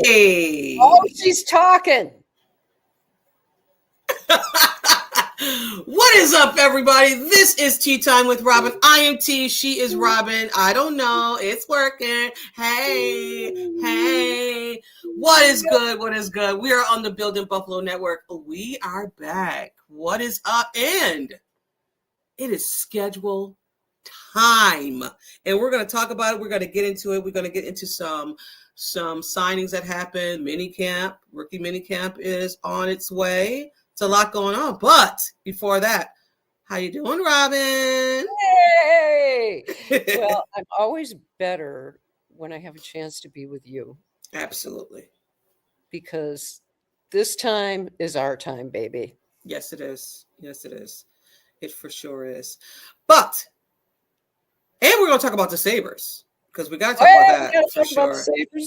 Hey. Oh, she's talking. What is up, everybody? This is Tea Time with Robyn. I am T. She is Robyn. I don't know. It's working. Hey. What is good? What is good? We are on the Building Buffalo Network. We are back. What is up? And it is schedule time. And we're going to talk about it. We're going to get into it. We're going to get into some signings that happened. Rookie mini camp is on its way. It's a lot going on. But before that, how you doing, Robyn? Hey! Well, I'm always better when I have a chance to be with you. Absolutely. Because this time is our time, baby. Yes, it is. Yes, it is. It for sure is. And we're going to talk about the Sabres. Because we got to talk about that for sure.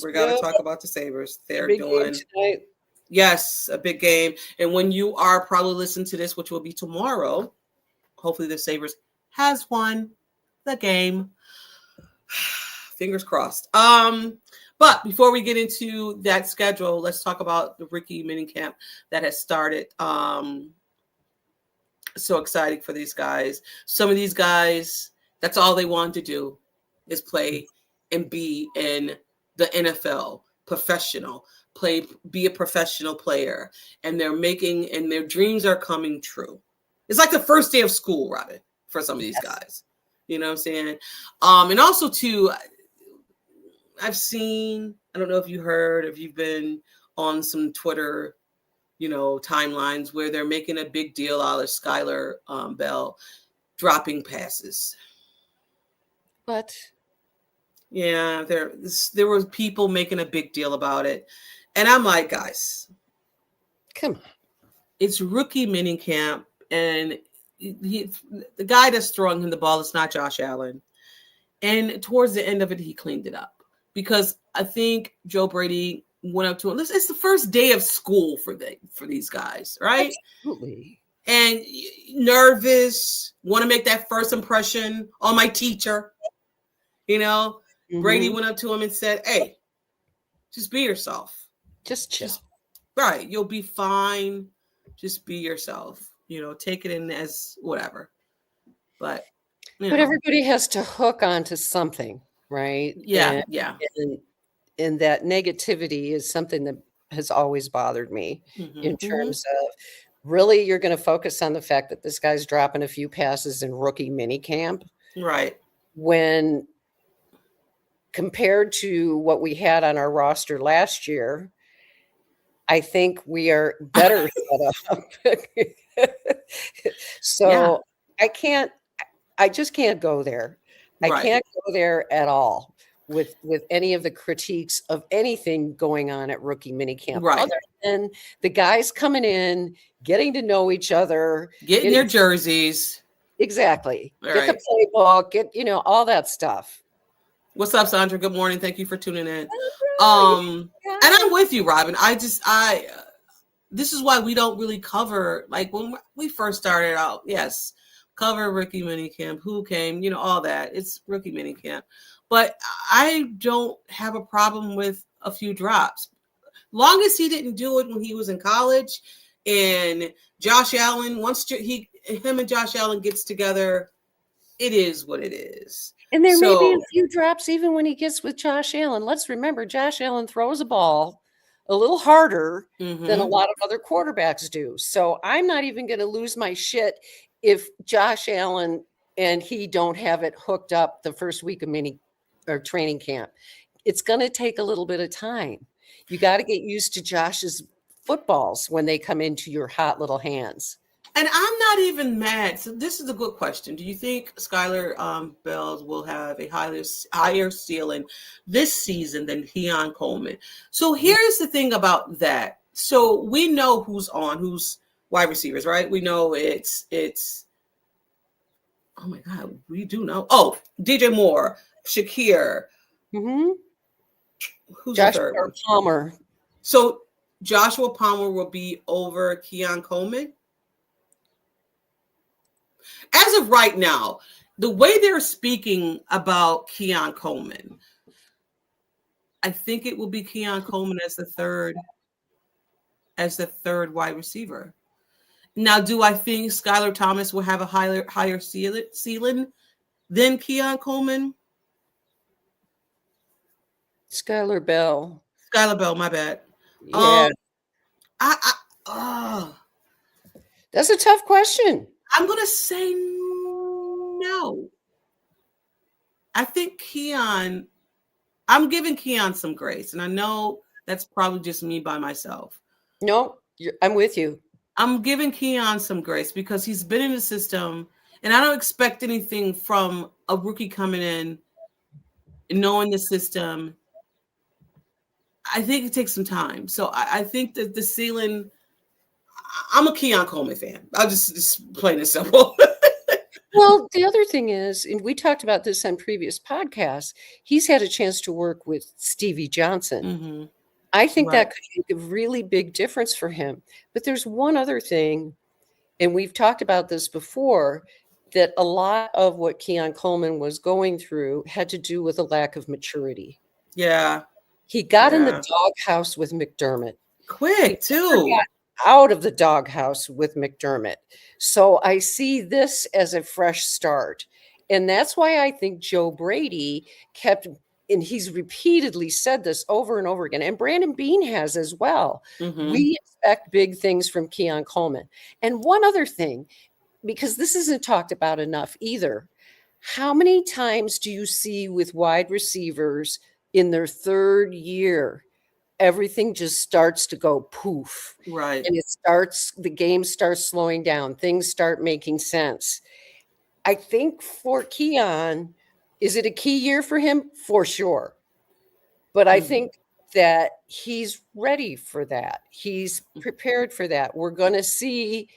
We got to talk about the Sabres. They're doing tonight. Yes, a big game. And when you are probably listening to this, which will be tomorrow, hopefully the Sabres has won the game. Fingers crossed. But before we get into that schedule, let's talk about the rookie mini camp that has started. So exciting for these guys. Some of these guys, that's all they want to do is play and be in the NFL, professional. Be a professional player, and their dreams are coming true. It's like the first day of school, Robyn, for some of these guys. You know what I'm saying? And also too, I've seen, I don't know if you heard, if you've been on some Twitter, timelines where they're making a big deal out of Skylar Bell dropping passes. But yeah, there were people making a big deal about it. And I'm like, guys, come on. It's rookie mini camp, and the guy that's throwing him the ball is not Josh Allen. And towards the end of it, he cleaned it up. Because I think Joe Brady went up to him. It's the first day of school for these guys, right? Absolutely. And nervous, want to make that first impression on my teacher. Mm-hmm. Brady went up to him and said, hey, just be yourself. Just chill. Right. You'll be fine. Just be yourself. Take it in as whatever. But everybody has to hook onto something, right? Yeah. And that negativity is something that has always bothered me in terms of really you're going to focus on the fact that this guy's dropping a few passes in rookie mini camp. Right. When compared to what we had on our roster last year, I think we are better set up. So yeah. I just can't go there. Right. I can't go there at all with any of the critiques of anything going on at rookie minicamp. Right. Other than the guys coming in, getting to know each other. Getting their jerseys. Exactly. Get the playbook, get, all that stuff. What's up, Sandra? Good morning. Thank you for tuning in. And I'm with you, Robyn. This is why we don't really cover, like when we first started out, yes, cover rookie minicamp, who came, all that. It's rookie minicamp. But I don't have a problem with a few drops. Long as he didn't do it when he was in college, and Josh Allen, him and Josh Allen gets together, it is what it is. And there may be a few drops even when he gets with Josh Allen. Let's remember, Josh Allen throws a ball a little harder than a lot of other quarterbacks do. So I'm not even going to lose my shit if Josh Allen and he don't have it hooked up the first week of training camp. It's going to take a little bit of time. You got to get used to Josh's footballs when they come into your hot little hands. And I'm not even mad. So this is a good question. Do you think Skylar Bell will have a higher ceiling this season than Keon Coleman? So here's the thing about that. So we know who's wide receivers, right? We know it's oh my God, we do know. Oh, DJ Moore, Shakir. Mm-hmm. Who's the third one? Palmer. So Joshua Palmer will be over Keon Coleman? As of right now, the way they're speaking about Keon Coleman, I think it will be Keon Coleman as the third wide receiver. Now, do I think Skylar Thomas will have a higher ceiling than Keon Coleman? Skylar Bell. Skylar Bell, my bad. Yeah. That's a tough question. I'm going to say no. I think Keon, I'm giving Keon some grace. And I know that's probably just me by myself. No, I'm with you. I'm giving Keon some grace because he's been in the system. And I don't expect anything from a rookie coming in, knowing the system. I think it takes some time. So I think that the ceiling, I'm a Keon Coleman fan. I'll just plain and simple. Well, the other thing is, and we talked about this on previous podcasts, he's had a chance to work with Stevie Johnson. Mm-hmm. I think that could make a really big difference for him. But there's one other thing, and we've talked about this before, that a lot of what Keon Coleman was going through had to do with a lack of maturity. Yeah. He got in the doghouse with McDermott. Quick, too. Out of the doghouse with McDermott. So I see this as a fresh start. And that's why I think Joe Brady kept, and he's repeatedly said this over and over again, and Brandon Beane has as well. Mm-hmm. We expect big things from Keon Coleman. And one other thing, because this isn't talked about enough either, how many times do you see with wide receivers in their third year, everything just starts to go poof. Right. And the game starts slowing down. Things start making sense. I think for Keon, is it a key year for him? For sure. But I think that he's ready for that. He's prepared for that. We're going to see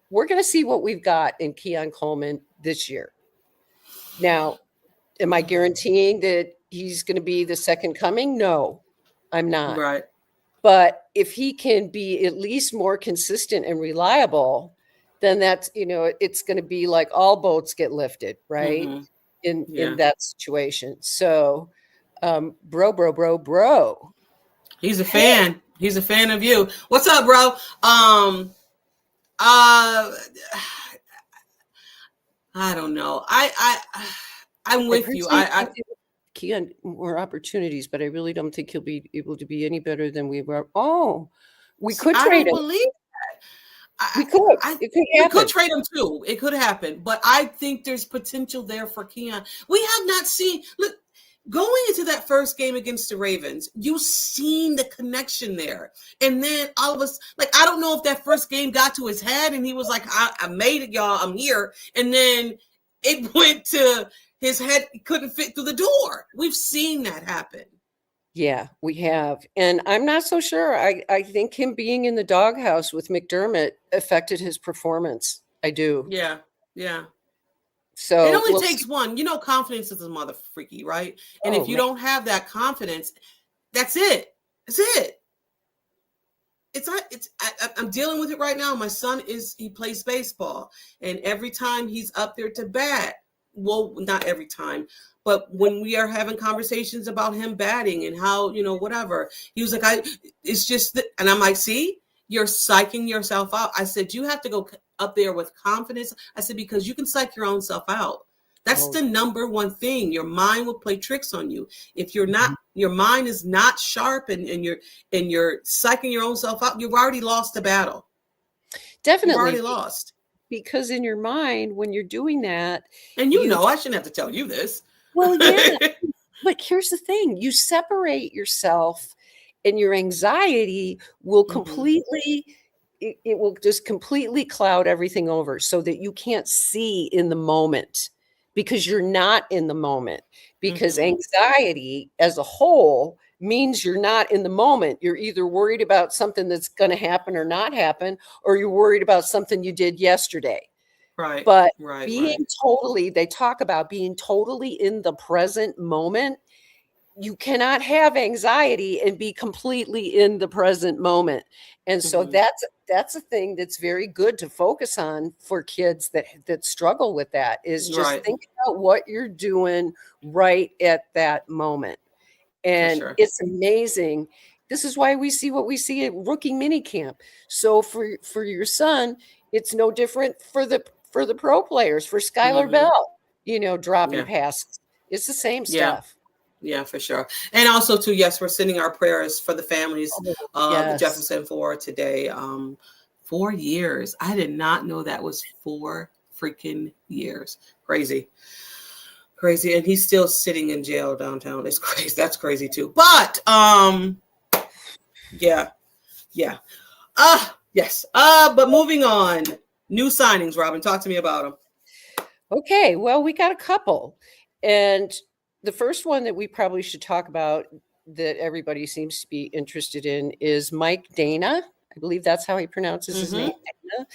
what we've got in Keon Coleman this year. Now, am I guaranteeing that he's going to be the second coming? No, I'm not. Right. But if he can be at least more consistent and reliable, then that's, it's going to be like all boats get lifted, right? Mm-hmm. In that situation. So, bro. He's a fan. He's a fan of you. What's up, bro? I don't know. I'm with you. Keon more opportunities, but I really don't think he'll be able to be any better than we were. Oh, we could trade him. Believe that. We could. We could trade him too. It could happen, but I think there's potential there for Keon. We have not seen. Look, going into that first game against the Ravens, you've seen the connection there, and then all of us, like, I don't know if that first game got to his head, and he was like, "I made it, y'all. I'm here," and then it went to his head couldn't fit through the door. We've seen that happen. Yeah, we have. And I'm not so sure. I think him being in the doghouse with McDermott affected his performance. I do. Yeah. So it only takes one. Confidence is a mother freaky, right? And if you don't have that confidence, that's it. That's it. I'm dealing with it right now. My son he plays baseball, and every time he's up there to bat, well, not every time, but when we are having conversations about him batting and how, whatever, he was like, it's just, and I'm like, see, you're psyching yourself out. I said, you have to go up there with confidence. I said, because you can psych your own self out. That's the number one thing. Your mind will play tricks on you. If you're not, your mind is not sharp and you're psyching your own self out, you've already lost the battle. Definitely. You've already lost. Because in your mind, when you're doing that, and I shouldn't have to tell you this. Well, yeah, but here's the thing: you separate yourself, and your anxiety will completely, it will just completely cloud everything over, so that you can't see in the moment because you're not in the moment. Because anxiety, as a whole, means you're not in the moment. You're either worried about something that's going to happen or not happen, or you're worried about something you did yesterday. Right. But they talk about being totally in the present moment. You cannot have anxiety and be completely in the present moment. And so that's a thing that's very good to focus on for kids that struggle with that, is just think about what you're doing right at that moment. For And sure. it's amazing. This is why we see what we see at rookie mini camp. So for your son, it's no different for the pro players, for Skylar Hmm. Bell, dropping Yeah. passes. It's the same Yeah. stuff. Yeah, for sure. And also too, yes, we're sending our prayers for the families Oh, of yes. Jefferson Ford today. 4 years. I did not know that was 4 freaking years. Crazy. Crazy. And he's still sitting in jail downtown. It's crazy. That's crazy too. But yeah. Yeah. Yes. But moving on. New signings, Robyn. Talk to me about them. Okay, well, we got a couple. And the first one that we probably should talk about that everybody seems to be interested in is Mike Dana. I believe that's how he pronounces his name. Dana.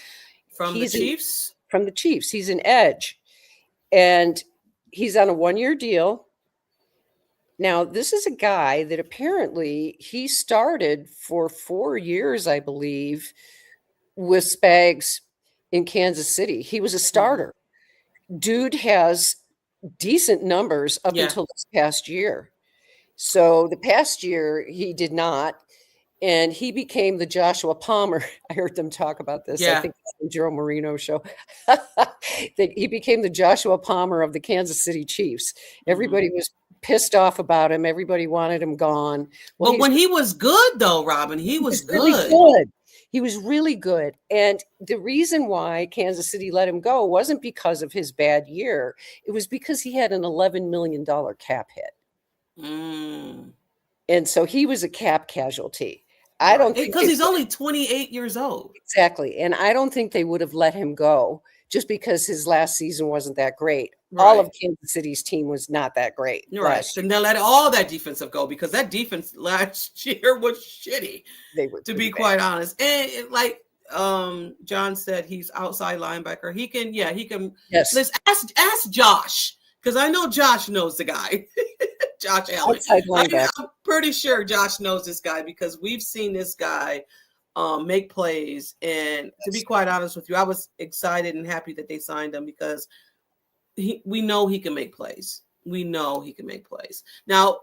From the He's Chiefs. from the Chiefs. He's an edge. And he's on a 1-year deal. Now, this is a guy that apparently he started for 4 years, I believe, with Spags in Kansas City. He was a starter. Dude has decent numbers up Yeah. until this past year. So the past year he did not, and he became the Joshua Palmer. I heard them talk about this. I Yeah. think it's the Joe Marino show. He became the Joshua Palmer of the Kansas City Chiefs. Everybody was pissed off about him. Everybody wanted him gone. Well, But when he was good, though, Robyn, he was really good. good. He was really good. And the reason why Kansas City let him go wasn't because of his bad year. It was because he had an $11 million cap hit. Mm. And so he was a cap casualty. I don't think because he's only 28 years old. Exactly. And I don't think they would have let him go just because his last season wasn't that great. Right. All of Kansas City's team was not that great. Right. And they'll let all that defensive go because that defense last year was shitty. They were, to be quite honest. And like John said, he's outside linebacker. He can. Yes. Let's ask Josh, because I know Josh knows the guy. Josh Allen. Outside linebacker. I'm pretty sure Josh knows this guy because we've seen this guy make plays. And to be quite honest with you, I was excited and happy that they signed him because we know he can make plays. We know he can make plays. Now,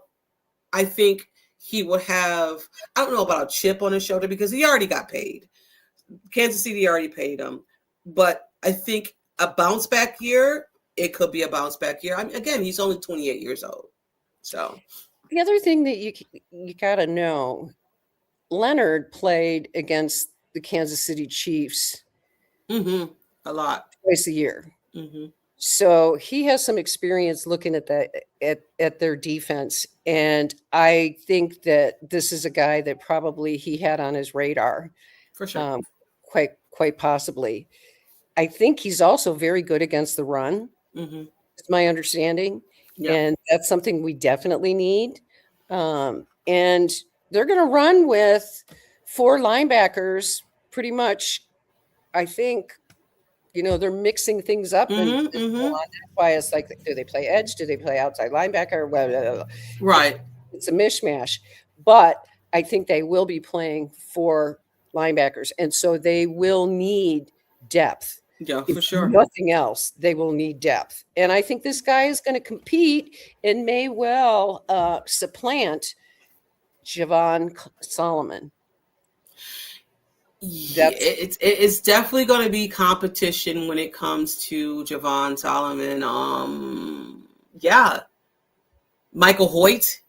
I think he will have, I don't know about a chip on his shoulder because he already got paid. Kansas City already paid him. But I think a bounce back year, it could be a bounce back year. I mean, again, he's only 28 years old. So the other thing that you got to know, Leonard played against the Kansas City Chiefs a lot, twice a year. So he has some experience looking at that at their defense, and I think that this is a guy that probably he had on his radar, for sure, quite possibly. I think he's also very good against the run. It's my understanding, and that's something we definitely need. And they're going to run with 4 linebackers, pretty much. I think. They're mixing things up, and that's why it's like, do they play edge? Do they play outside linebacker? Well, right. It's a mishmash, but I think they will be playing 4 linebackers, and so they will need depth. Yeah, for sure. Nothing else, they will need depth, and I think this guy is going to compete and may well supplant Javon Solomon. Yeah, it's definitely going to be competition when it comes to Javon Solomon. Michael Hoyt.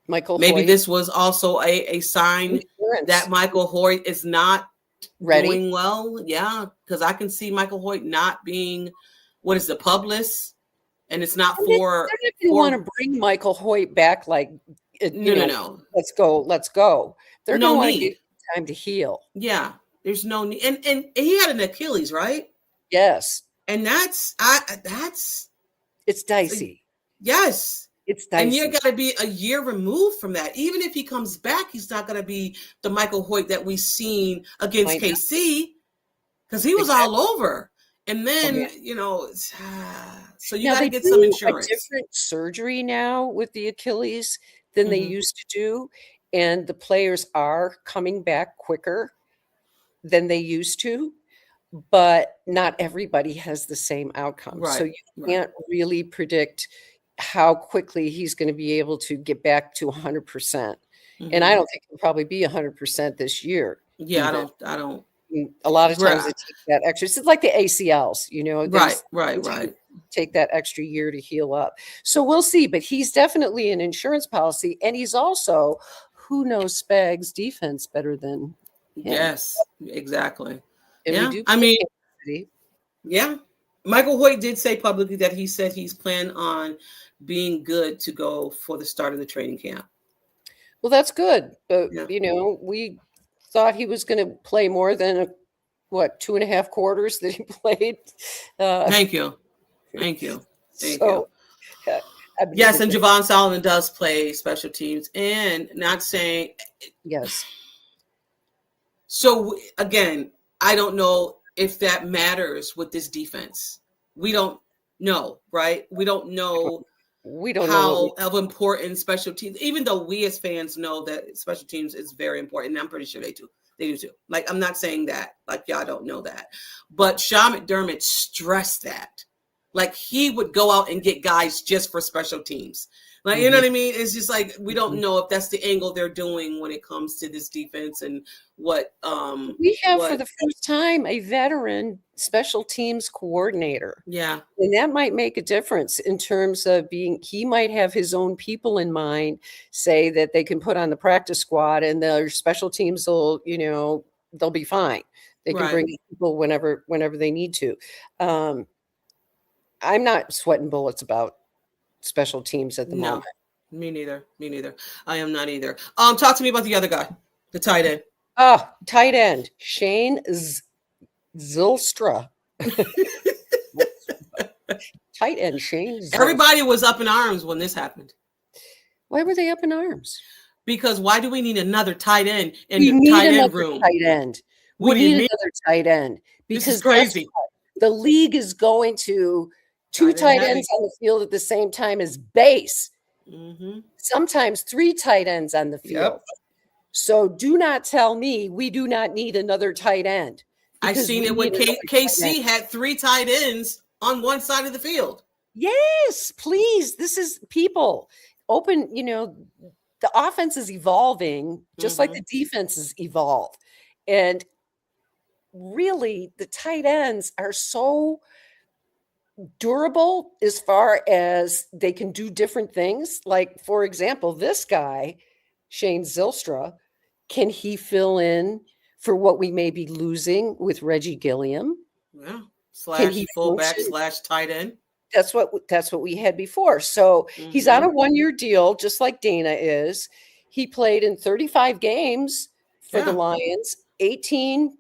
Maybe this was also a sign that Michael Hoyt is not doing well. Yeah, because I can see Michael Hoyt not being the publicist, and it's not for. They want to bring Michael Hoyt back, like no. Let's go. They're no going to need. Time to heal. Yeah, there's no need, and he had an Achilles, right? Yes, and that's it's dicey. Yes, it's dicey, and you're gonna be a year removed from that. Even if he comes back, he's not gonna be the Michael Hoyt that we've seen against KC, because he was all over. And then so you got to get some insurance. A different surgery now with the Achilles than they used to do. And the players are coming back quicker than they used to, but not everybody has the same outcome. Right, so you can't really predict, how quickly he's going to be able to get back to 100%. And I don't think he'll probably be 100% this year. Yeah, Even. I don't. A lot of times it takes that extra. It's like the ACLs, Right. Take that extra year to heal up. So we'll see. But he's definitely an insurance policy, and he's also, who knows Spags defense better than him? Yes, exactly. And yeah, we do. I mean, yeah. Michael Hoyt did say publicly that he said he's planning on being good to go for the start of the training camp. Well, that's good. But, we thought he was going to play more than 2.5 quarters that he played. Thank you. So, yes, and Javon Solomon does play special teams, and not saying yes. So again, I don't know if that matters with this defense. We don't know, right? We don't know how of important special teams, even though we as fans know that special teams is very important. And I'm pretty sure they do too. Like, I'm not saying that, like, y'all don't know that. But Sean McDermott stressed that. Like, he would go out and get guys just for special teams. Like, you know what I mean? It's just like, we don't know if that's the angle they're doing when it comes to this defense and what we have for the first time a veteran special teams coordinator. Yeah. And that might make a difference in terms of he might have his own people in mind, say that they can put on the practice squad and their special teams will, they'll be fine. They can bring people whenever they need to. I'm not sweating bullets about special teams at the moment. Me neither. I am not either. Talk to me about the other guy, the tight end. Oh, tight end, Shane Zylstra. Tight end, Shane Zylstra. Everybody was up in arms when this happened. Why were they up in arms? Because why do we need another tight end in the tight end room? Tight end. We need another tight end because this is crazy. The league is going to two tight ends on the field at the same time as base. Sometimes 3 tight ends on the field. Yep. So do not tell me we do not need another tight end. I've seen it when KC had 3 tight ends on one side of the field. Yes, please. This is people open. The offense is evolving just like the defenses evolve. And really, the tight ends are so durable as far as they can do different things. Like, for example, this guy, Shane Zylstra, can he fill in for what we may be losing with Reggie Gilliam? Yeah. / fullback / tight end. That's what we had before. So he's on a 1-year deal, just like Dana is. He played in 35 games for the Lions, 18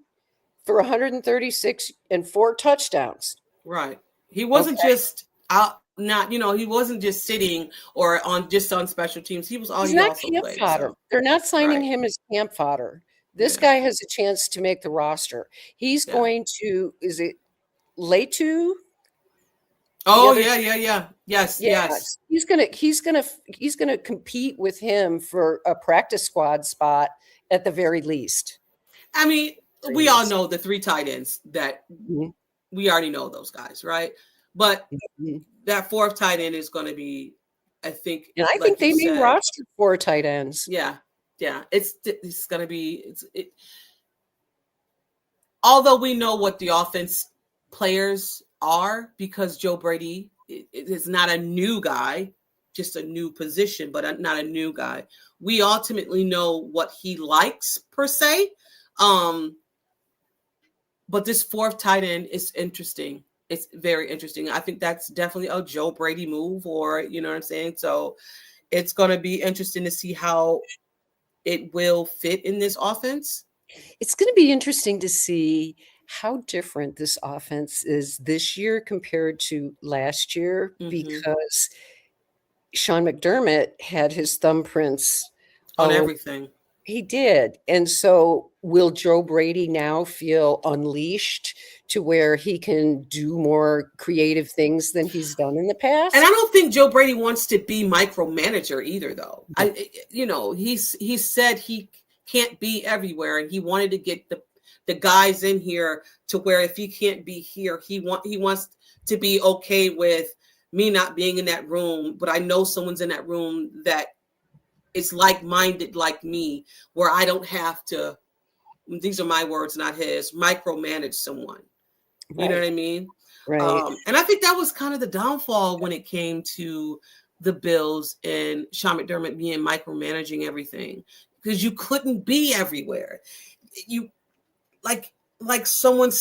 for 136 and 4 touchdowns. Right. He wasn't just out. He wasn't just sitting or on special teams. He was all he also played. So. They're not signing him as camp fodder. This guy has a chance to make the roster. He's going to. Is it Letu? Oh yeah. Yes. He's gonna compete with him for a practice squad spot at the very least. I mean, we all know the 3 tight ends that we already know those guys, right? But that 4th tight end is going to be, I think. And I think they may roster 4 tight ends. Yeah. It's going to be. Although we know what the offense players are, because Joe Brady is not a new guy, just a new position, but not a new guy. We ultimately know what he likes per se. But this 4th tight end is interesting. It's very interesting. I think that's definitely a Joe Brady move, or you know what I'm saying? So it's going to be interesting to see how it will fit in this offense. It's going to be interesting to see how different this offense is this year compared to last year, because Sean McDermott had his thumbprints on everything. He did. And so will Joe Brady now feel unleashed to where he can do more creative things than he's done in the past? And I don't think Joe Brady wants to be micromanager either, though. He said he can't be everywhere, and he wanted to get the guys in here to where if he can't be here, he wants to be okay with me not being in that room, but I know someone's in that room that is like-minded like me, where I don't have to, these are my words, not his, micromanage someone. You know what I mean? Right. And I think that was kind of the downfall when it came to the Bills and Sean McDermott being micromanaging everything, because you couldn't be everywhere. You like someone,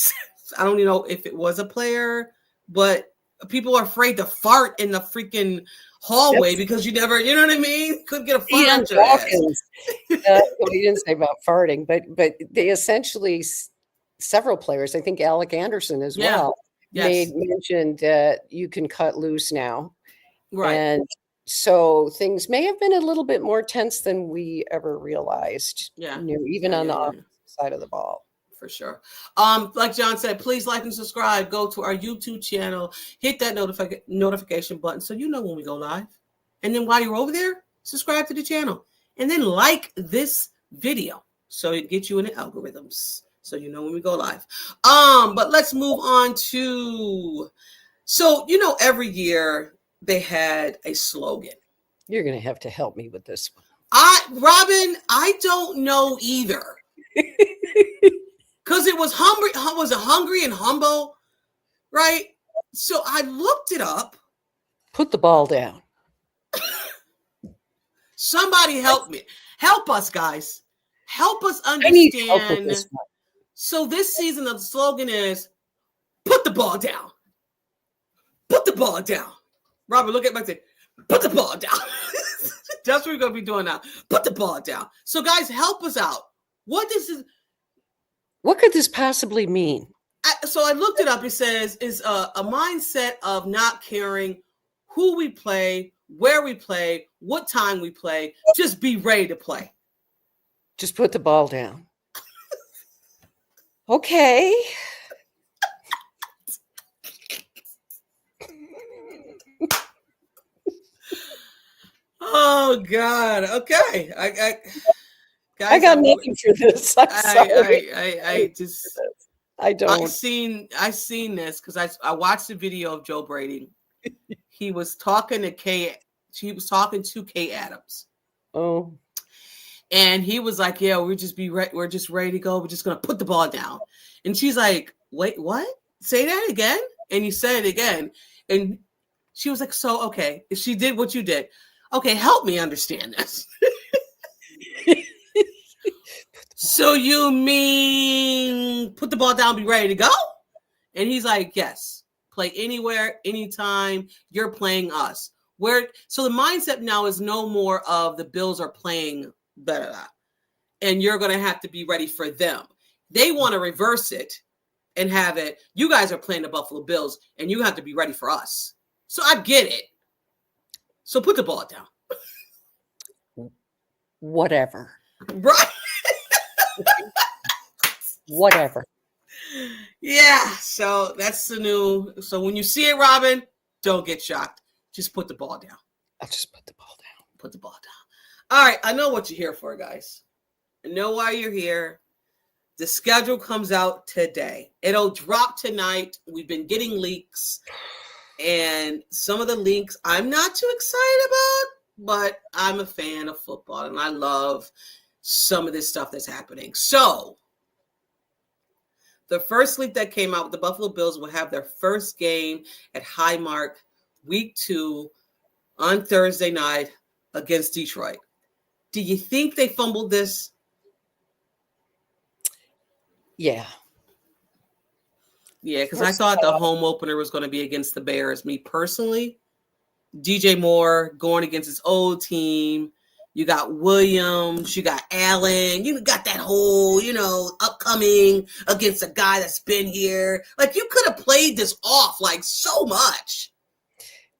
I don't even know if it was a player, but people are afraid to fart in the freaking hallway because you never, you know what I mean? Couldn't get a fart out your Dawkins. Well, he didn't say about farting, but they essentially, several players, I think Alec Anderson as well, mentioned that you can cut loose now. Right. And so things may have been a little bit more tense than we ever realized. Yeah. Even on the offensive side of the ball. For sure. Like John said, please like and subscribe. Go to our YouTube channel. Hit that notification button so you know when we go live. And then while you're over there, subscribe to the channel. And then like this video so it gets you in the algorithms so you know when we go live. But let's move on to, so every year they had a slogan. You're going to have to help me with this one. Robyn, I don't know either. Because it was hungry and humble, right? So I looked it up. Put the ball down. Somebody help me. Help us, guys. Help us understand. I need help with this one. So this season, the slogan is, put the ball down. Put the ball down. Robert, look at my thing. Put the ball down. That's what we're going to be doing now. Put the ball down. So guys, help us out. What could this possibly mean? So I looked it up. It says is a mindset of not caring who we play, where we play, what time we play. Just be ready to play. Just put the ball down. Okay. Oh God. Okay. Guys, I got nothing for this. I'm sorry. I don't. I seen this because I watched the video of Joe Brady. He was talking to Kay Adams. Oh. And he was like, "Yeah, we're just ready to go. We're just gonna put the ball down." And she's like, "Wait, what? Say that again?" And he said it again. And she was like, "So okay, if she did what you did, okay, help me understand this." So you mean put the ball down, be ready to go? And he's like, yes, play anywhere, anytime. You're playing us. So the mindset now is no more of the Bills are playing better, and you're going to have to be ready for them. They want to reverse it and have it. You guys are playing the Buffalo Bills, and you have to be ready for us. So I get it. So put the ball down. Whatever. Right. Whatever. Yeah, so that's the new. So when you see it, Robyn, don't get shocked. Just put the ball down. I'll just put the ball down. Put the ball down. All right, I know what you're here for, guys. I know why you're here. The schedule comes out today. It'll drop tonight. We've been getting leaks, and some of the leaks I'm not too excited about, but I'm a fan of football, and I love some of this stuff that's happening. So the first leak that came out, the Buffalo Bills will have their first game at Highmark week 2 on Thursday night against Detroit. Do you think they fumbled this? Yeah. Yeah, because I thought the home opener was going to be against the Bears. Me personally, DJ Moore going against his old team. You got Williams, you got Allen, you got that whole, upcoming against a guy that's been here. Like, you could have played this off like so much.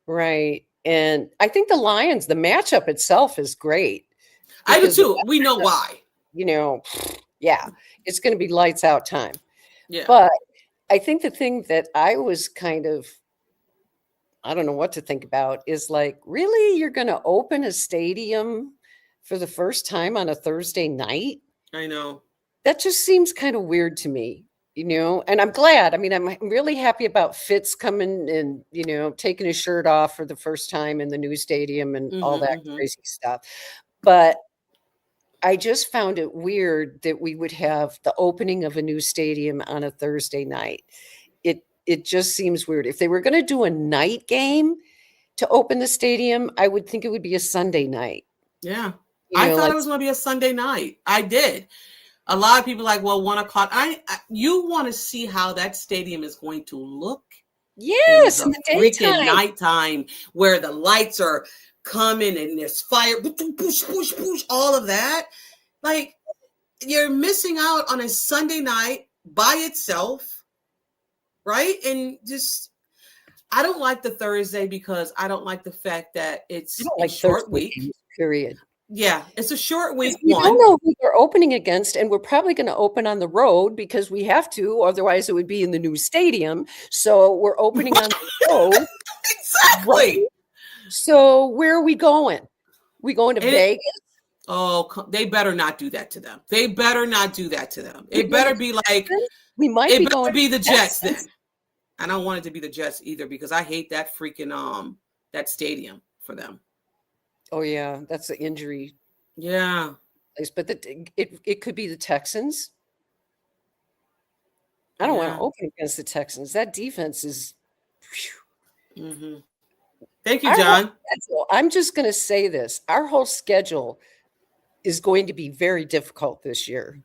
Right. And I think the Lions, the matchup itself is great. I do too. We know why. Yeah, it's going to be lights out time. Yeah. But I think the thing that I was kind of, I don't know what to think about is like, really, you're going to open a stadium for the first time on a Thursday night? I know. That just seems kind of weird to me. And I'm glad. I mean, I'm really happy about Fitz coming and, taking his shirt off for the first time in the new stadium and all that crazy stuff. But I just found it weird that we would have the opening of a new stadium on a Thursday night. It just seems weird. If they were going to do a night game to open the stadium, I would think it would be a Sunday night. Yeah. I thought it was going to be a Sunday night. I did. A lot of people like, well, 1 o'clock. You want to see how that stadium is going to look. Yes, in the freaking nighttime where the lights are coming and there's fire, push, push, push, all of that. Like, you're missing out on a Sunday night by itself, right? And just, I don't like the Thursday because I don't like the fact that it's a short week. Period. Yeah, it's a short week. We don't know who we're opening against, and we're probably going to open on the road because we have to. Otherwise, it would be in the new stadium. So we're opening on the road. Exactly. Right? So where are we going? We going to Vegas? Oh, they better not do that to them. They better not do that to them. It better be like we might. It better be the Jets then. I don't want it to be the Jets either because I hate that freaking that stadium for them. Oh yeah, that's the injury. Yeah, but it could be the Texans. I don't want to open against the Texans. That defense is. Mm-hmm. Thank you, John. I'm just going to say this: our whole schedule is going to be very difficult this year.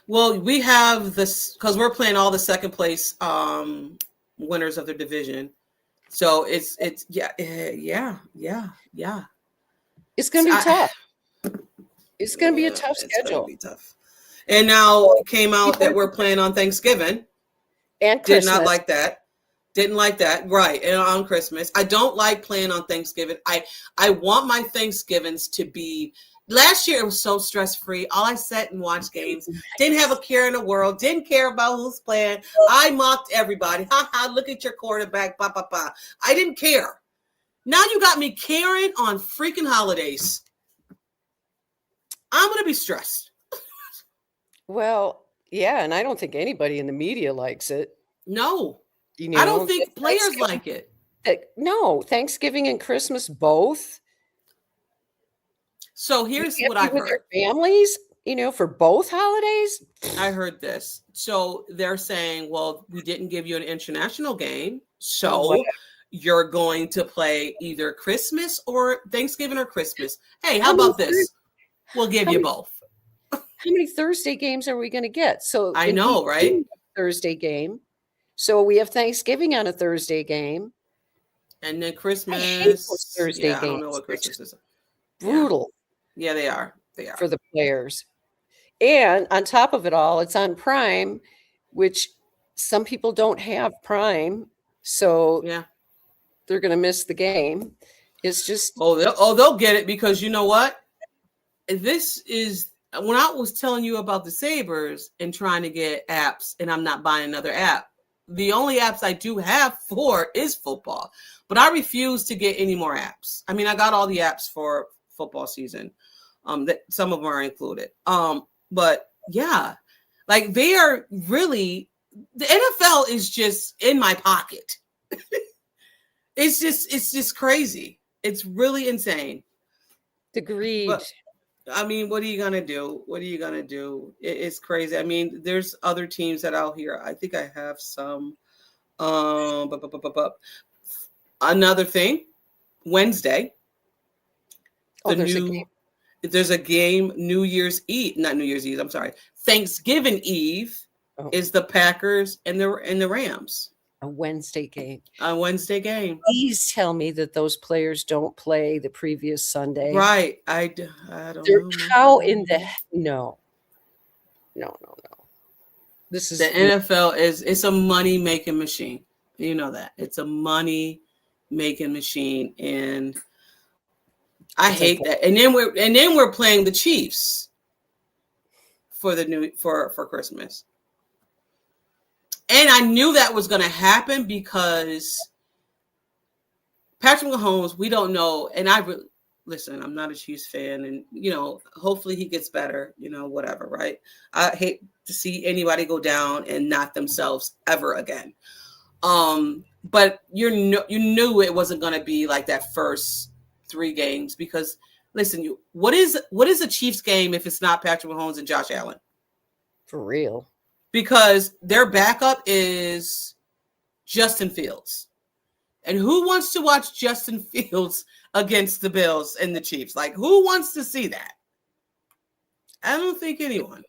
Well, we have this because we're playing all the second place winners of the division, so it's yeah. It's going to be tough. It's going to be a tough schedule. Be tough. And now it came out that we're playing on Thanksgiving. And Christmas. Did not like that. Didn't like that. Right. And on Christmas. I don't like playing on Thanksgiving. I want my Thanksgivings to be. Last year, it was so stress-free. All I sat and watched games. Didn't have a care in the world. Didn't care about who's playing. I mocked everybody. Ha ha, look at your quarterback. Ba, ba, ba. I didn't care. Now you got me caring on freaking holidays. I'm going to be stressed. Well, yeah, and I don't think anybody in the media likes it. No. I don't think players like it. No, Thanksgiving and Christmas both. So here's what I heard. With their families, for both holidays. I heard this. So they're saying, well, we didn't give you an international game. So you're going to play either Christmas or Thanksgiving or Christmas. Hey, how about this? We'll give you both. How many Thursday games are we going to get? So I know, right? Thursday game. So we have Thanksgiving on a Thursday game. And then Christmas. I hate those Thursday games. I don't know what Christmas is. Brutal. Yeah, they are. They are. For the players. And on top of it all, it's on Prime, which some people don't have Prime. So they're going to miss the game. It's just. They'll get it because you know what? This is when I was telling you about the Sabres and trying to get apps and I'm not buying another app. The only apps I do have for is football, but I refuse to get any more apps. I mean, I got all the apps for football season. That some of them are included. But yeah, like they are really, the NFL is just in my pocket. It's just crazy. It's really insane. Agreed. But, I mean, what are you gonna do? What are you gonna do? It's crazy. I mean, there's other teams that out here. I think I have some. Another thing, Wednesday. There's a game. New Year's Eve, not New Year's Eve. I'm sorry. Thanksgiving Eve is the Packers and the Rams. A Wednesday game. A Wednesday game. Please tell me that those players don't play the previous Sunday. Right. I don't know. How in the no. This is the NFL it's a money making machine. You know that. It's a money making machine, and I hate that. And then we're playing the Chiefs for for Christmas. And I knew that was going to happen because Patrick Mahomes, we don't know. And listen, I'm not a Chiefs fan, and hopefully he gets better. Whatever, right? I hate to see anybody go down and knock themselves ever again. But you knew it wasn't going to be like that first 3 games because listen, what is a Chiefs game if it's not Patrick Mahomes and Josh Allen? For real. Because their backup is Justin Fields. And who wants to watch Justin Fields against the Bills and the Chiefs? Like, who wants to see that? I don't think anyone.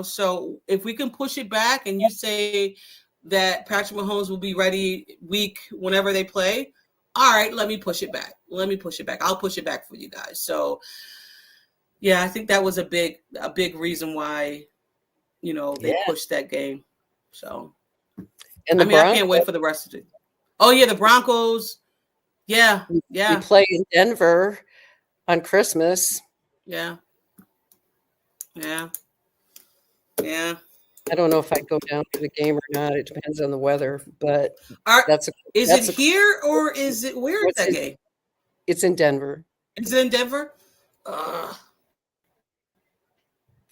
So if we can push it back and you say that Patrick Mahomes will be ready week whenever they play, all right, let me push it back. I'll push it back for you guys. So, yeah, I think that was a big reason why, they pushed that game. So, and I can't wait for the rest of it. Oh, yeah, the Broncos. Yeah. We play in Denver on Christmas. Yeah. I don't know if I'd go down to the game or not. It depends on the weather, but is it here or is it where is that game? It's in Denver. It's in Denver.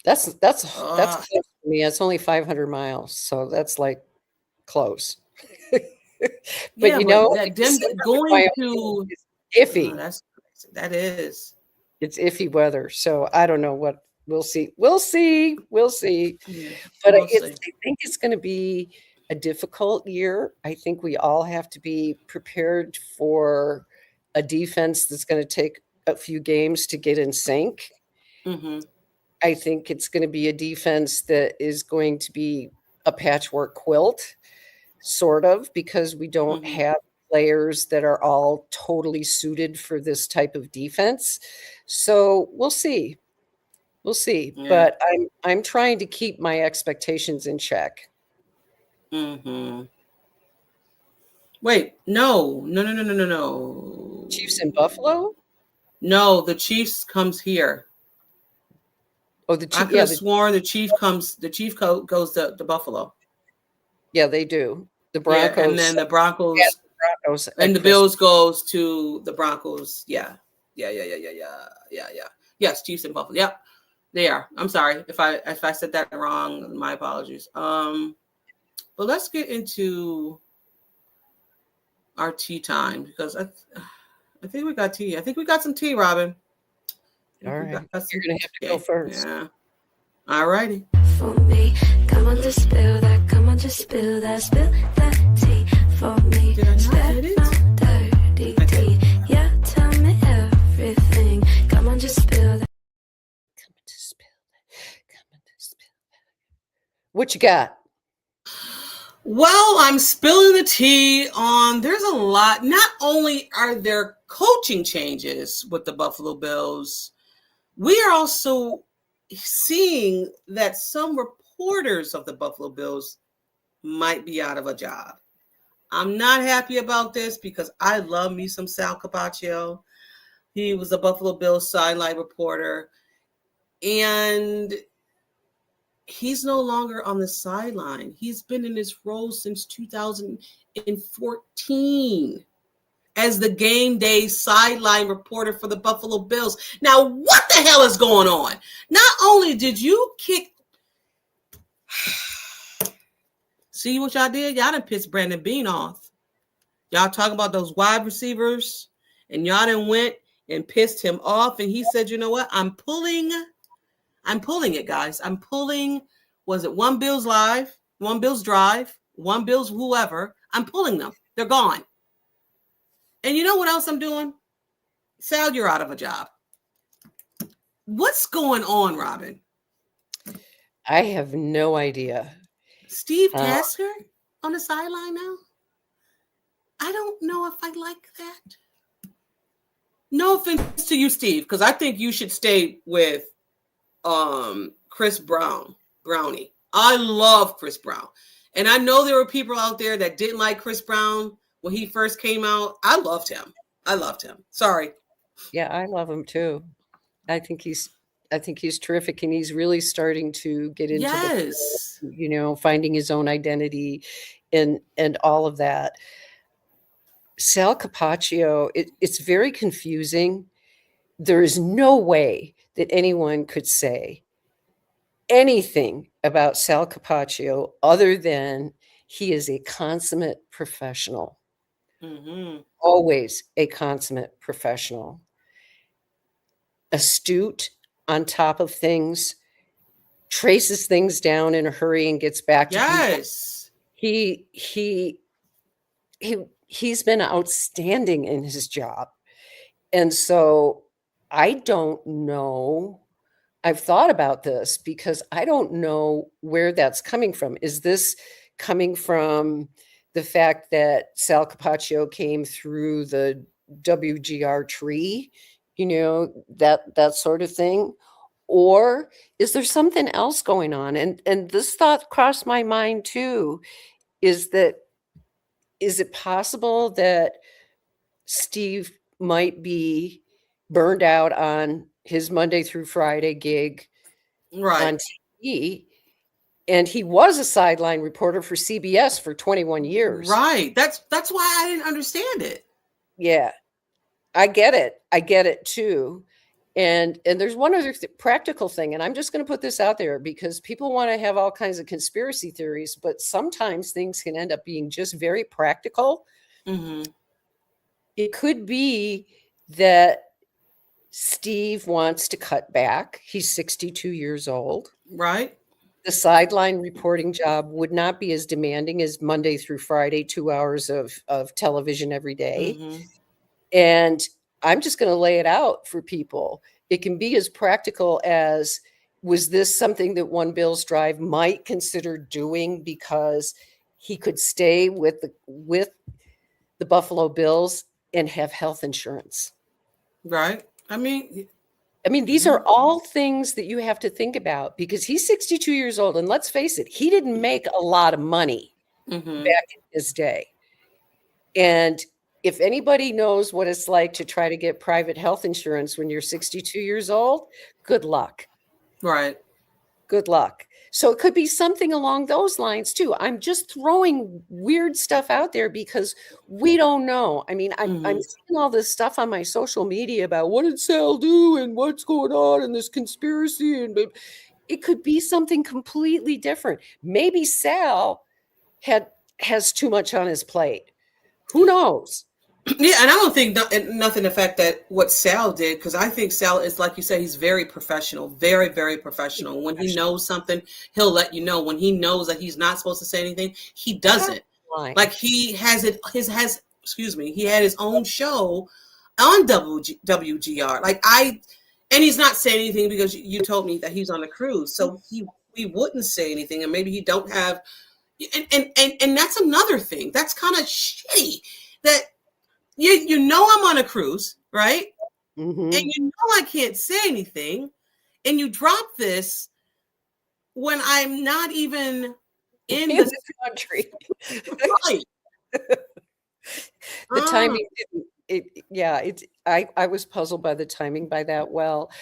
That's close to me. It's only 500 miles, so that's like close. But them going to iffy. That is. It's iffy weather, so I don't know what we'll see. Yeah, but I think it's going to be a difficult year. I think we all have to be prepared for a defense that's going to take a few games to get in sync. Mm-hmm. I think it's going to be a defense that is going to be a patchwork quilt, sort of, because we don't have players that are all totally suited for this type of defense. So we'll see. Yeah. But I'm trying to keep my expectations in check. Mm-hmm. Wait, no. Chiefs in Buffalo? No, the Chiefs comes here. Oh, I could have sworn the Chief goes to Buffalo. Yeah, they do. The Broncos. Yeah, and then the Broncos. Yeah, the Broncos and the Bills goes to the Broncos. Yeah. Yes, Chiefs in Buffalo. Yep, they are. I'm sorry if I said that wrong. My apologies. But let's get into our tea time because I think we got tea. I think we got some tea, Robyn. All right. You're going to have to go first. Yeah. All righty. For me, come on, just spill that. Come on, just spill that. Spill that tea for me. Did I not get it? Dirty tea. Yeah, tell me everything. Come on, just spill that. Come on, just spill that. What you got? Well, I'm spilling the tea on there's a lot. Not only are there coaching changes with the Buffalo Bills, we are also seeing that some reporters of the Buffalo Bills might be out of a job. I'm not happy about this because I love me some Sal Capaccio. He was a Buffalo Bills sideline reporter, and he's no longer on the sideline. He's been in this role since 2014 as the game day sideline reporter for the Buffalo Bills. Now, what the hell is going on? Not only did you kick... See what y'all did? Y'all done pissed Brandon Beane off. Y'all talking about those wide receivers, and y'all done went and pissed him off, and he said, you know what? I'm pulling it, guys. I'm pulling, was it One Bills Live, One Bills Drive, One Bills whoever. I'm pulling them. They're gone. And you know what else I'm doing? Sal, you're out of a job. What's going on, Robyn? I have no idea. Steve Tasker on the sideline now? I don't know if I like that. No offense to you, Steve, because I think you should stay with Chris Brownie. I love Chris Brown. And I know there were people out there that didn't like Chris Brown when he first came out. I loved him. Sorry. Yeah, I love him too. I think he's terrific, and he's really starting to get into finding his own identity and all of that. Sal Capaccio, it's very confusing. There is no way that anyone could say anything about Sal Capaccio other than he is a consummate professional. Mm-hmm. Always a consummate professional. Astute, on top of things, traces things down in a hurry and gets back to people. Yes. He's been outstanding in his job. And so I don't know. I've thought about this because I don't know where that's coming from. Is this coming from the fact that Sal Capaccio came through the WGR tree, that sort of thing? Or is there something else going on? And this thought crossed my mind too, is it possible that Steve might be burned out on his Monday through Friday gig Right. on TV, and he was a sideline reporter for CBS for 21 years. Right. That's why I didn't understand it. Yeah, I get it too. And there's one other practical thing, and I'm just going to put this out there because people want to have all kinds of conspiracy theories, but sometimes things can end up being just very practical. Mm-hmm. It could be that Steve wants to cut back. He's 62 years old. Right. The sideline reporting job would not be as demanding as Monday through Friday, 2 hours of television every day. Mm-hmm. And I'm just going to lay it out for people. It can be as practical as, was this something that One Bills Drive might consider doing because he could stay with the Buffalo Bills and have health insurance? Right. I mean, these are all things that you have to think about because he's 62 years old. And let's face it, he didn't make a lot of money back in his day. And if anybody knows what it's like to try to get private health insurance when you're 62 years old, good luck. Right. Good luck. So it could be something along those lines too. I'm just throwing weird stuff out there because we don't know. I'm seeing all this stuff on my social media about what did Sal do and what's going on in this conspiracy, and it could be something completely different. Maybe Sal has too much on his plate. Who knows? Yeah, and I don't think nothing the fact that what Sal did, because I think Sal is, like you said, he's very professional, very, very professional. When he knows something, he'll let you know. When he knows that he's not supposed to say anything, he doesn't. Like he he had his own show on WGR. And he's not saying anything because you told me that he's on a cruise, so he wouldn't say anything, and maybe he don't have, and that's another thing that's kind of shitty that. You know I'm on a cruise, right? Mm-hmm. And you know I can't say anything. And you drop this when I'm not even in the country. Right. The timing I was puzzled by the timing by that. Well,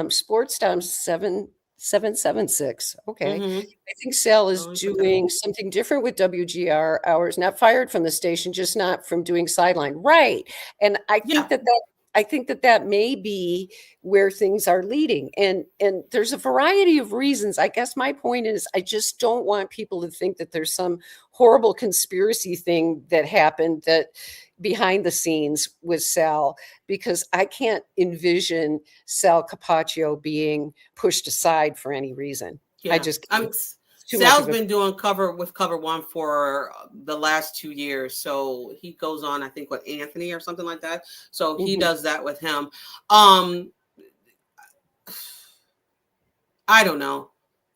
Sports Time 776. Okay. Mm-hmm. I think Sal is doing something different with WGR hours, not fired from the station, just not from doing sideline. Right. And I think that may be where things are leading. And there's a variety of reasons. I guess my point is I just don't want people to think that there's some horrible conspiracy thing that happened that behind the scenes with Sal, because I can't envision Sal Capaccio being pushed aside for any reason. Yeah. I just Sal's been doing Cover One for the last 2 years. So he goes on, I think, with Anthony or something like that. So he does that with him. I don't know.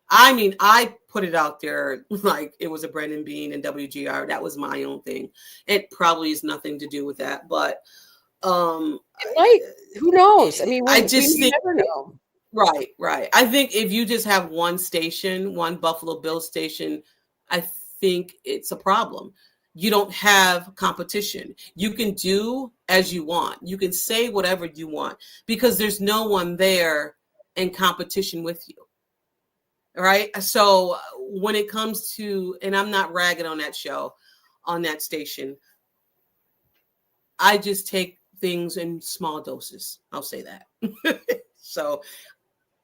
I mean, I put it out there like it was a Brendan Bean and WGR. That was my own thing. It probably has nothing to do with that, but it might. Who knows? I mean, we never know. Right. I think if you just have one station, one Buffalo Bills station, I think it's a problem. You don't have competition. You can do as you want. You can say whatever you want because there's no one there in competition with you. Right. So when it comes to, and I'm not ragging on that show, on that station, I just take things in small doses. I'll say that. So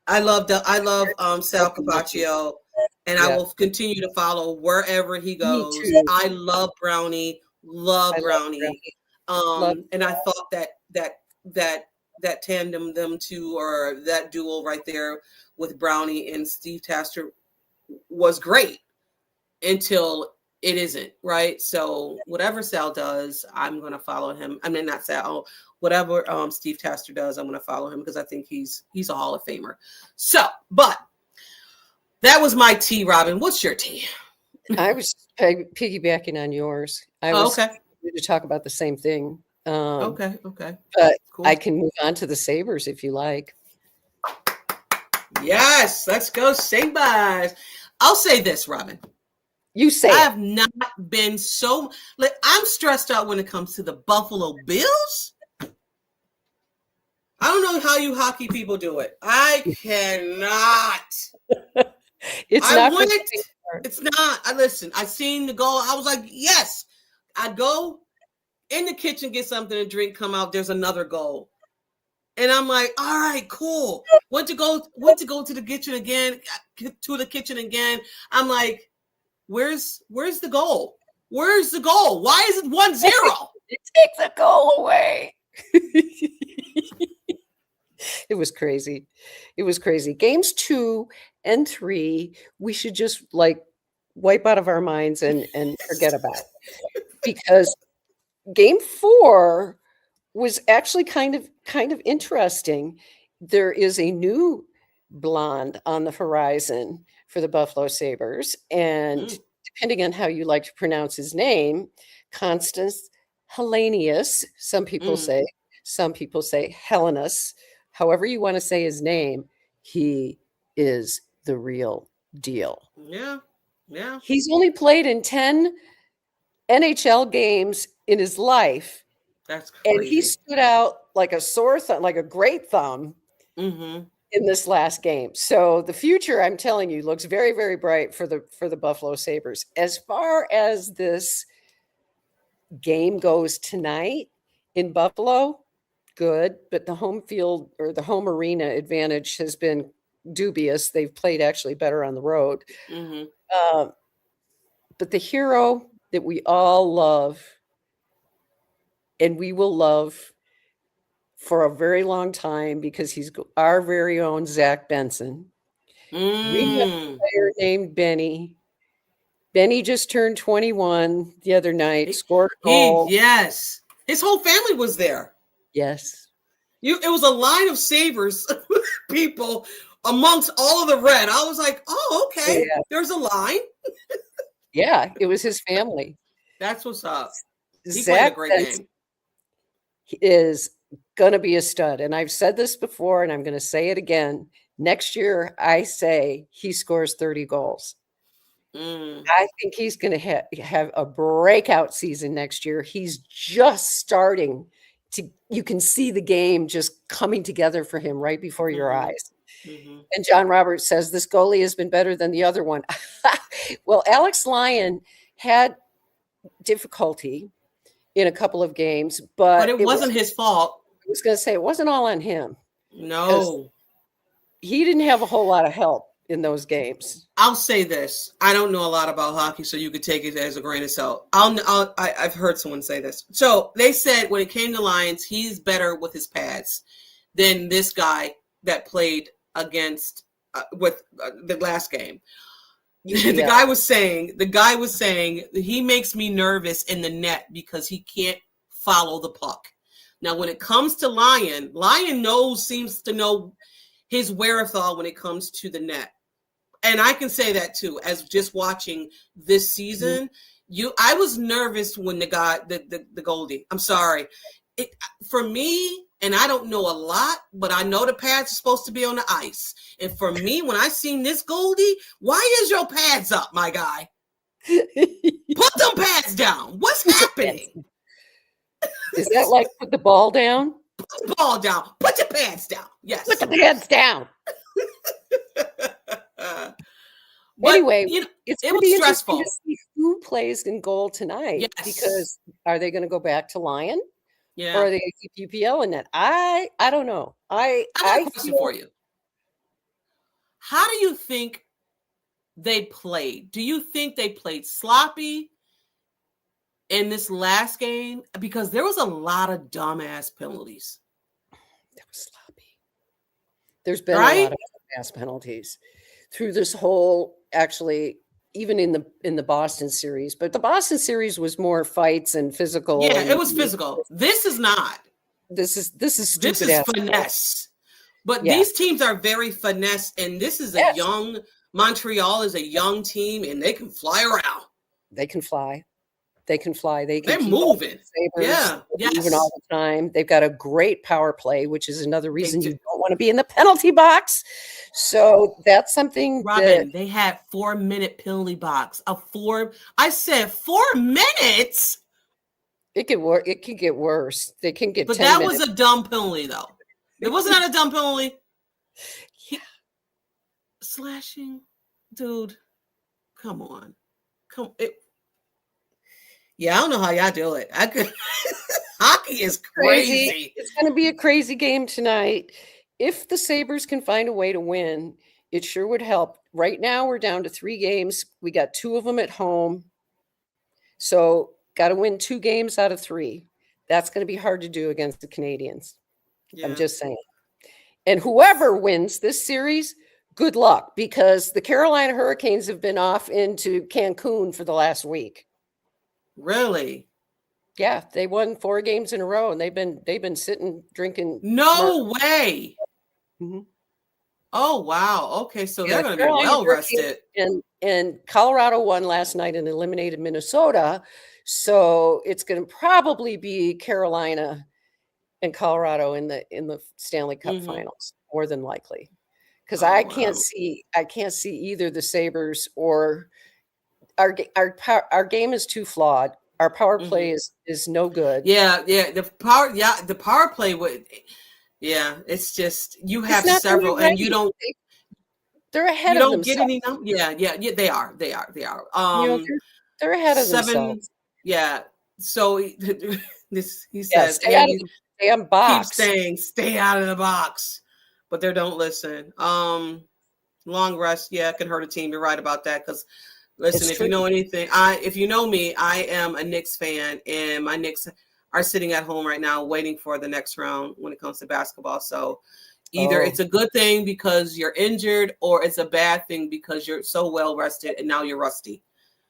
I love Sal Capaccio, and I Yeah. will continue to follow wherever he Me goes. too. I love Brownie, love I love Brownie. Brownie. Love And I thought that tandem, them two, or that duel right there with Brownie and Steve Tasker was great until it isn't, right? So whatever Sal does, I'm gonna follow him. I mean, not Sal. Whatever Steve Tasker does, I'm gonna follow him because I think he's a Hall of Famer. So, but that was my tea, Robyn. What's your tea? I was piggybacking on yours. I Oh, was okay. going to talk about the same thing. Okay. But Cool. I can move on to the Sabres if you like. Yes, let's go Sabres. I'll say this, Robyn. You say I it. have not been so like I'm stressed out when it comes to the Buffalo Bills. I don't know how you hockey people do it. I cannot. It's I not. went. It's not. I listen. I seen the goal. I was like, yes. I go in the kitchen, get something to drink, come out. There's another goal. And I'm like, all right, cool. Went to go to the kitchen again, I'm like, where's the goal? Where's the goal? Why is it 1-0? Take the goal away. It was crazy. It was crazy. Games 2 and 3, we should just like wipe out of our minds and forget about, because game 4 was actually kind of interesting. There is a new blonde on the horizon for the Buffalo Sabres, and depending on how you like to pronounce his name, Constance Hellenius, some people say Helenus. However you want to say his name, he is the real deal. Yeah. He's only played in 10 NHL games in his life. That's crazy. And he stood out like a sore thumb, like a great thumb in this last game. So the future, I'm telling you, looks very, very bright for the Buffalo Sabres. As far as this game goes tonight in Buffalo, good, but the home field or the home arena advantage has been dubious. They've played actually better on the road. But the hero that we all love, and we will love for a very long time, because he's our very own Zach Benson. We have a player named Benny. Benny just turned 21 the other night, scored a goal. Yes. His whole family was there. Yes. It was a line of Sabres people amongst all of the red. I was like, oh, okay. Yeah. There's a line. Yeah, it was his family. That's what's up. He played Zach a great game. Is going to be a stud. And I've said this before, and I'm going to say it again. Next year, I say he scores 30 goals. I think he's going to have a breakout season next year. He's just starting to, you can see the game just coming together for him right before your eyes. And John Roberts says this goalie has been better than the other one. Well, Alex Lyon had difficulty in a couple of games, but it wasn't his fault. I was going to say it wasn't all on him. No. He didn't have a whole lot of help in those games. I'll say this. I don't know a lot about hockey, so you could take it as a grain of salt. I've heard someone say this. So they said when it came to Lions, he's better with his pads than this guy that played against with the last game. The guy was saying he makes me nervous in the net because he can't follow the puck. Now, when it comes to Lyon seems to know his wherewithal when it comes to the net. And I can say that too, as just watching this season, I was nervous when the goalie, I'm sorry. For me, and I don't know a lot, but I know the pads are supposed to be on the ice. And for me, when I seen this goalie, why is your pads up, my guy? Put them pads down. What's happening? Is that like put the ball down? Put the ball down. Put your pads down. Yes. Put the pads down. Anyway, it's it was stressful to see who plays in goal tonight. Yes. Because are they going to go back to Lyon? Yeah. or are they going to keep UPL in that? I don't know. I got a question feel, for you. How do you think they played? Do you think they played sloppy in this last game? Because there was a lot of dumbass penalties. That was sloppy. There's been Right? a lot of dumbass penalties through this whole, actually, even in the Boston series. But the Boston series was more fights and physical. Yeah, and it was physical. This is not. This is stupid. This is finesse. But Yeah. these teams are very finesse, and this is a young Montreal is a young team, and they can fly around. They can fly. They can fly. They're moving. Yeah. Moving all the time. They've got a great power play, which is another reason you don't want to be in the penalty box. So that's something. Robyn, they had 4-minute penalty box. I said 4 minutes. It could work. It could get worse. They can get. But 10 that minutes. was a dumb penalty, though. It wasn't that a dumb penalty. Slashing, dude. Come on, Yeah, I don't know how y'all do it. I could. Hockey is crazy. It's going to be a crazy game tonight. If the Sabres can find a way to win, it sure would help. Right now, we're down to 3 games. We got 2 of them at home. So, got to win 2 games out of 3. That's going to be hard to do against the Canadians. Yeah. I'm just saying. And whoever wins this series, good luck, because the Carolina Hurricanes have been off into Cancun for the last week. Really? Yeah, they won 4 games in a row, and they've been sitting drinking. No way. Mm-hmm. Oh wow. Okay, so they're going to be well rested. And Colorado won last night and eliminated Minnesota, so it's going to probably be Carolina and Colorado in the Stanley Cup finals, more than likely. Because I can't see either the Sabres or our game is too flawed. Our power play is no good. Yeah. The power play would. Yeah, it's just you have several, and you don't. They're ahead of themselves. You don't get any. Yeah. They are. They're ahead of themselves. Yeah. So he says, stay out of the damn box. Keep saying, stay out of the box, but they don't listen. Long rest, can hurt a team. You're right about that. Because listen, if you know anything, if you know me, I am a Knicks fan, and my Knicks are sitting at home right now waiting for the next round when it comes to basketball. So either it's a good thing because you're injured, or it's a bad thing because you're so well rested and now you're rusty.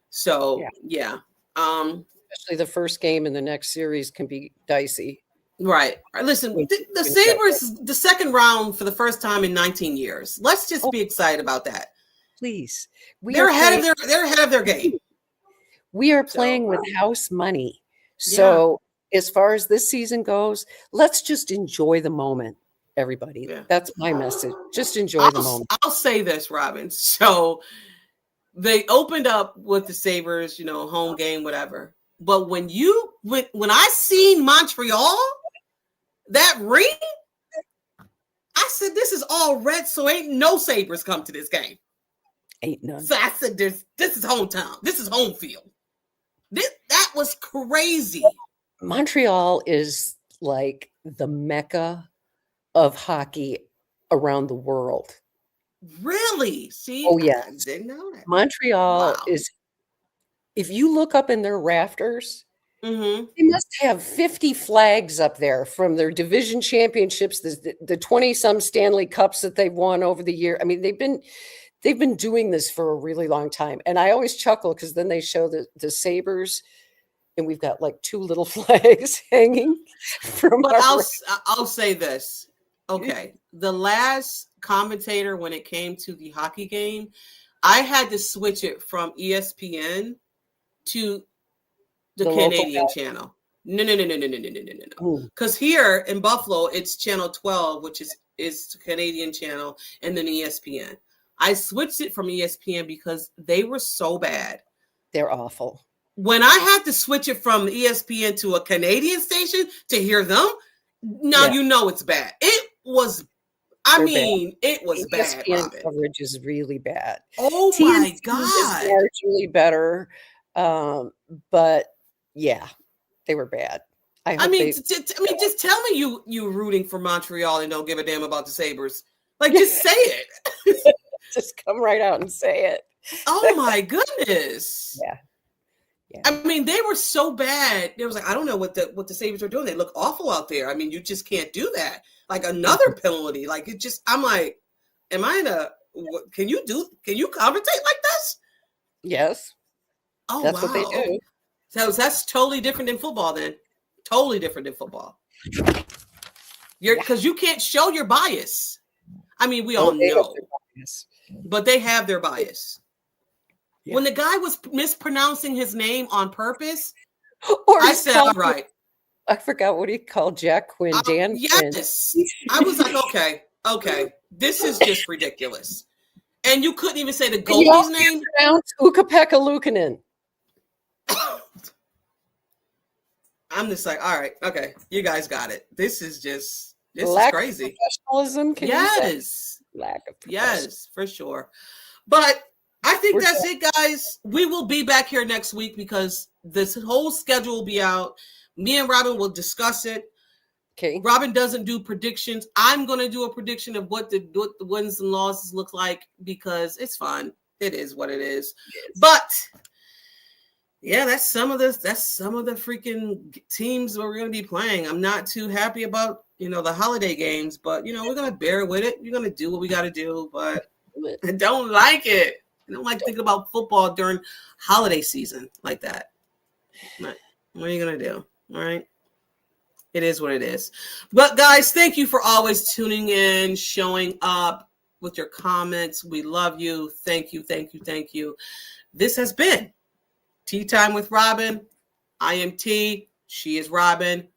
So yeah. Especially the first game in the next series can be dicey. Right. Listen, the Sabres, the second round for the first time in 19 years. Let's just be excited about that. Please. They're ahead of their game. We are playing with house money. So as far as this season goes, let's just enjoy the moment, everybody. Yeah. That's my message. Just enjoy the moment. I'll say this, Robyn. So they opened up with the Sabres, home game, whatever. But when I seen Montreal, that ring, I said, this is all red, so ain't no Sabres come to this game. Ain't none. So I said, this is hometown. This is home field. That was crazy. Montreal is like the mecca of hockey around the world. Really? See? Oh, yeah. I didn't know that. Montreal is, if you look up in their rafters, they must have 50 flags up there from their division championships, the 20-some Stanley Cups that they've won over the year. I mean, they've been doing this for a really long time. And I always chuckle because then they show the Sabres, and we've got like 2 little flags hanging from. But I'll say this. Okay. The last commentator, when it came to the hockey game, I had to switch it from ESPN to the Canadian channel. No. Because here in Buffalo, it's channel 12, which is the Canadian channel, and then ESPN. I switched it from ESPN because they were so bad. They're awful. When I had to switch it from ESPN to a Canadian station to hear them, now you know it's bad. It was, it was bad. ESPN coverage is really bad. Oh my God. It's really better. But yeah, they were bad. I mean, just tell me you rooting for Montreal and don't give a damn about the Sabres. Like, just say it. Just come right out and say it. Oh my goodness. Yeah. I mean, they were so bad. It was like, I don't know what the Sabres are doing. They look awful out there. I mean, you just can't do that. Like another penalty. Like it just, I'm like, am I in a, can you commentate like this? Yes. Oh, that's wow. what they do. So that's totally different than football then. Totally different than football. Because you can't show your bias. I mean, we all know. But they have their bias. Yeah. When the guy was mispronouncing his name on purpose, I said, all right. I forgot what he called Jack Quinn. Dan yes. Quinn. I was like, okay. This is just ridiculous. And you couldn't even say the goalie's name. Ukko-Pekka Luukkonen. I'm just like, all right, okay, you guys got it. This is crazy. Of professionalism. Lack of professionalism. Yes, for sure. But I think that's it, guys. We will be back here next week because this whole schedule will be out. Me and Robyn will discuss it. Okay. Robyn doesn't do predictions. I'm going to do a prediction of what the wins and losses look like because it's fun. It is what it is. Yes. But yeah, that's some of the freaking teams that we're going to be playing. I'm not too happy about, the holiday games, but we're going to bear with it. We're going to do what we got to do, but I don't like it. I don't like thinking about football during holiday season like that. What are you going to do? All right. It is what it is. But guys, thank you for always tuning in, showing up with your comments. We love you. Thank you. Thank you. Thank you. This has been Tea Time with Robyn. I am T. She is Robyn.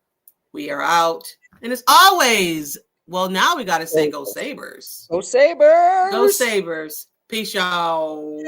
We are out. And as always, well, now we got to say go Sabres. Go Sabres. Go Sabres. Peace, y'all.